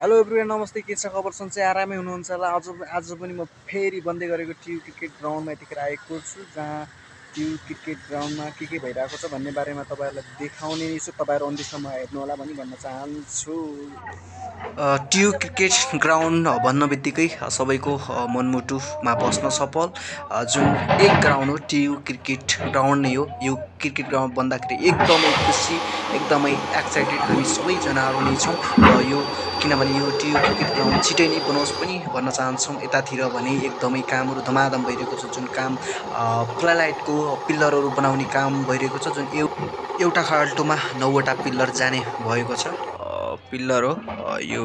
Hello everyone, नमस्ते। के छ खबर? सन्चै आरामै हुनुहुन्छ होला। आज पनि म फेरि बन्दै गरेको ट्यु क्रिकेट ग्राउन्डमा यतिखेर आएको छु, जहाँ ट्यु क्रिकेट ग्राउन्डमा के भइरहेको छ भन्ने बारेमा तपाईँहरूलाई देखाउने नै छु। तपाईँहरू अन्त्यसम्म हेर्नुहोला भन्न चाहन्छु। ट्यु क्रिकेट ग्राउन्ड भन्ने बित्तिकै सबैको मनमुटुमा बस्न सफल जुन एक ग्राउन्ड हो, ट्यु क्रिकेट ग्राउन्ड नै हो। यो क्रिकेट ग्राउन्ड बन्दाखेरि एकदमै खुसी, एकदमै एक्साइटेड हामी सबैजनाहरू नै छौँ। र यो किनभने यो ट्यु क्रिकेट ग्राउन्ड छिटै नै बनोस् पनि भन्न चाहन्छौँ। यतातिर भने एकदमै कामहरू धमाधम भइरहेको छ। जुन काम फ्लडलाइटको पिल्लरहरू बनाउने काम भइरहेको छ, जुन एउटा खाल्टोमा 9वटा पिल्लर जाने भएको छ। पिल्लर हो यो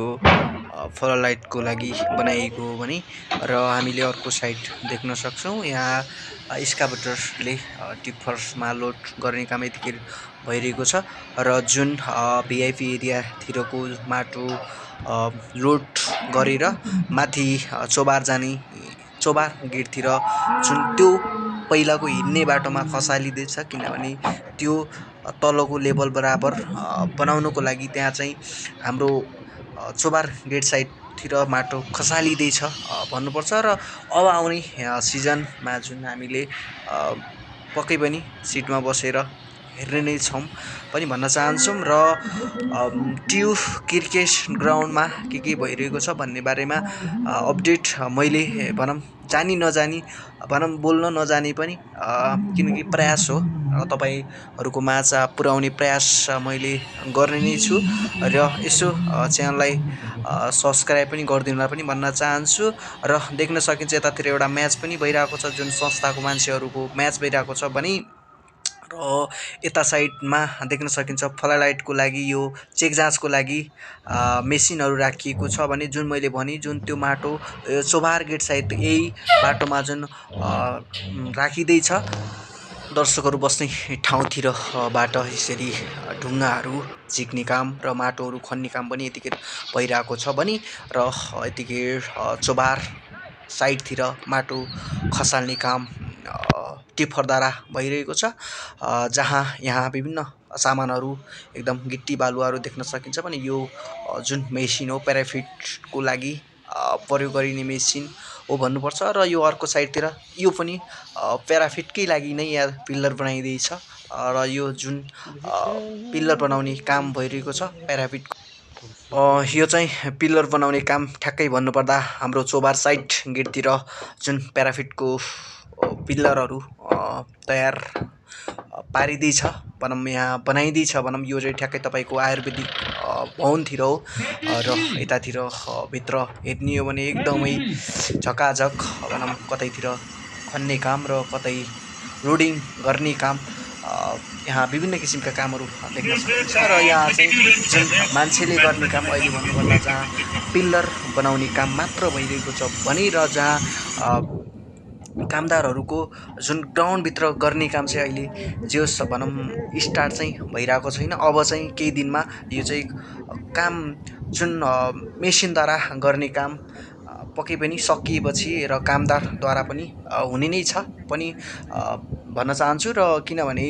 फ्लडलाइटको लागि बनाइएको हो भने। र हामीले अर्को साइड देख्न सक्छौँ, यहाँ एक्सकाभेटरले टिप्परमा लोड गर्ने काम यतिखेर भइरहेको छ। र जुन भिआइपी एरियातिरको माटो लोड गरेर माथि चोबार गेटतिर जुन त्यो पहिलाको हिँड्ने बाटोमा खसालिँदैछ, किनभने त्यो तलको लेभल बराबर बनाउनको लागि त्यहाँ चाहिँ हाम्रो चोबार गेट साइडतिर माटो खसालिँदैछ भन्नुपर्छ। र अब आउने सिजनमा जुन हामीले पक्कै पनि सिटमा बसेर हेर्ने नै छौँ पनि भन्न चाहन्छौँ। र ट्यु क्रिकेट ग्राउन्डमा के भइरहेको छ भन्ने बारेमा अपडेट मैले भनौँ जानी नजानी बोल्न नजाने पनि, किनकि प्रयास हो तपाईँहरूको माझ पुर्याउने प्रयास मैले गर्ने नै छु। र यसो च्यानललाई सब्सक्राइब पनि गरिदिनुलाई पनि भन्न चाहन्छु। र देख्न सकिन्छ यतातिर एउटा म्याच पनि भइरहेको छ, जुन संस्थाको मान्छेहरूको म्याच भइरहेको छ भने। र यता साइडमा देख्न सकिन्छ फ्लडलाइटको लागि यो चेक जाँचको लागि मेसिनहरू राखिएको छ भने, जुन मैले भने जुन त्यो माटो चोबार गेट साइड यही बाटोमा जुन राखिँदैछ दर्शकहरू बस्ने ठाउँतिरबाट यसरी ढुङ्गाहरू झिक्ने काम र माटोहरू खन्ने काम पनि यतिखेर भइरहेको छ भने। र यतिखेर चोबार साइडतिर माटो खसाल्ने काम टिप्परद्वारा भइरहेको छ, जहाँ यहाँ विभिन्न सामानहरू एकदम गिट्टी बालुवाहरू देख्न सकिन्छ भने यो जुन मेसिन हो प्याराफिटको लागि प्रयोग गरिने मेसिन हो भन्नुपर्छ। र यो अर्को साइडतिर यो पनि प्याराफिटकै लागि नै यहाँ पिल्लर बनाइँदैछ। र यो जुन पिल्लर बनाउने काम भइरहेको छ प्याराफिटको, यो चाहिँ पिल्लर बनाउने काम ठ्याक्कै भन्नुपर्दा हाम्रो चोबार साइड गेटतिर जुन प्याराफिटको पिल्लरहरू तयार पारिँदैछ भनौँ, यहाँ बनाइँदैछ भनौँ। यो चाहिँ ठ्याक्कै तपाईँको आयुर्वेदिक भवनतिर हो। र यतातिर भित्र हेर्ने हो भने एकदमै झकाझक भनौँ, कतैतिर खन्ने काम र कतै लोडिङ गर्ने काम, यहाँ विभिन्न किसिमका कामहरू देख्न सकिन्छ। र यहाँ चाहिँ जुन मान्छेले गर्ने काम अहिले भन्नुपर्दा जहाँ पिल्लर बनाउने काम मात्र भइरहेको छ भने, र जहाँ कामदारहरूको जुन ग्राउन्डभित्र गर्ने काम चाहिँ अहिले जे होस् भनौँ स्टार्ट चाहिँ भइरहेको छैन। अब चाहिँ केही दिनमा यो चाहिँ काम जुन मेसिनद्वारा गर्ने काम पक्कै पनि सकिएपछि र कामदारद्वारा पनि हुने नै छ पनि भन्न चाहन्छु। र किनभने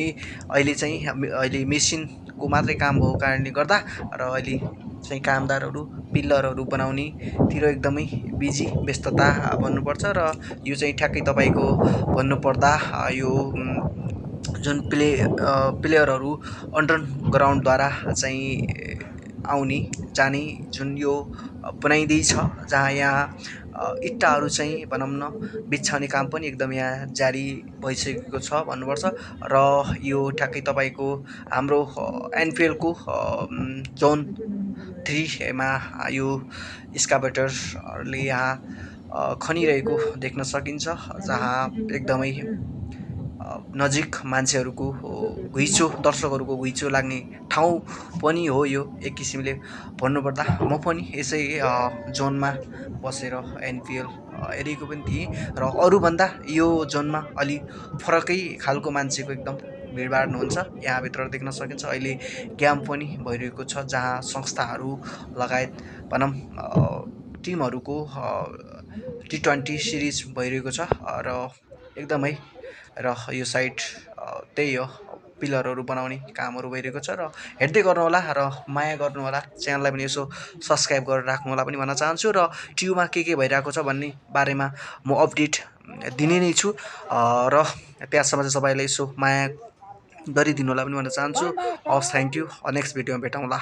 अहिले मेसिनको मात्रै काम भएको कारणले गर्दा र अहिले चाहिँ कामदारहरू पिल्लरहरू बनाउनेतिर एकदमै बिजी व्यस्तता भन्नुपर्छ। र यो चाहिँ ठ्याक्कै तपाईँको भन्नुपर्दा यो जुन प्लेयरहरू अन्डरग्राउन्डद्वारा चाहिँ आउने जाने जुन यो बनाइँदैछ, जहाँ यहाँ इट्टाहरू चाहिँ भनौँ न बिछ्याउने काम पनि एकदम यहाँ जारी भइसकेको छ भन्नुपर्छ। र यो ठ्याक्कै तपाईँको हाम्रो एनपिएलको जोन 3मा यो एक्सकाभेटरले यहाँ खनिरहेको देख्न सकिन्छ, जहाँ एकदमै नजिक मान्छेहरूको घुइँचो, दर्शकहरूको घुइँचो लाग्ने ठाउँ पनि हो यो एक किसिमले भन्नुपर्दा। म पनि यसै जोनमा बसेर एनपिएल हेरेको पनि थिएँ। र अरूभन्दा यो जोनमा अलि फरकै खालको मान्छेको एकदम भिडभाड हुन्छ यहाँभित्र देख्न सकिन्छ। अहिले गेम पनि भइरहेको छ, जहाँ संस्थाहरू लगायत भनौँ टिमहरूको T20 सिरिज भइरहेको छ। र एकदमै र यो साइड त्यही हो, पिलरहरू बनाउने कामहरू भइरहेको छ र हेर्दै गर्नुहोला र माया गर्नुहोला, च्यानललाई पनि यसो सब्सक्राइब गरेर राख्नुहोला पनि भन्न चाहन्छु र ट्युबमा के भइरहेको छ भन्ने बारेमा म अपडेट दिने नै छु र त्यहाँसम्म चाहिँ सबैलाई यसो माया गरिदिनु होला पनि भन्न चाहन्छु। हवस्, थ्याङ्क यू, नेक्स्ट भिडियोमा भेटौँला।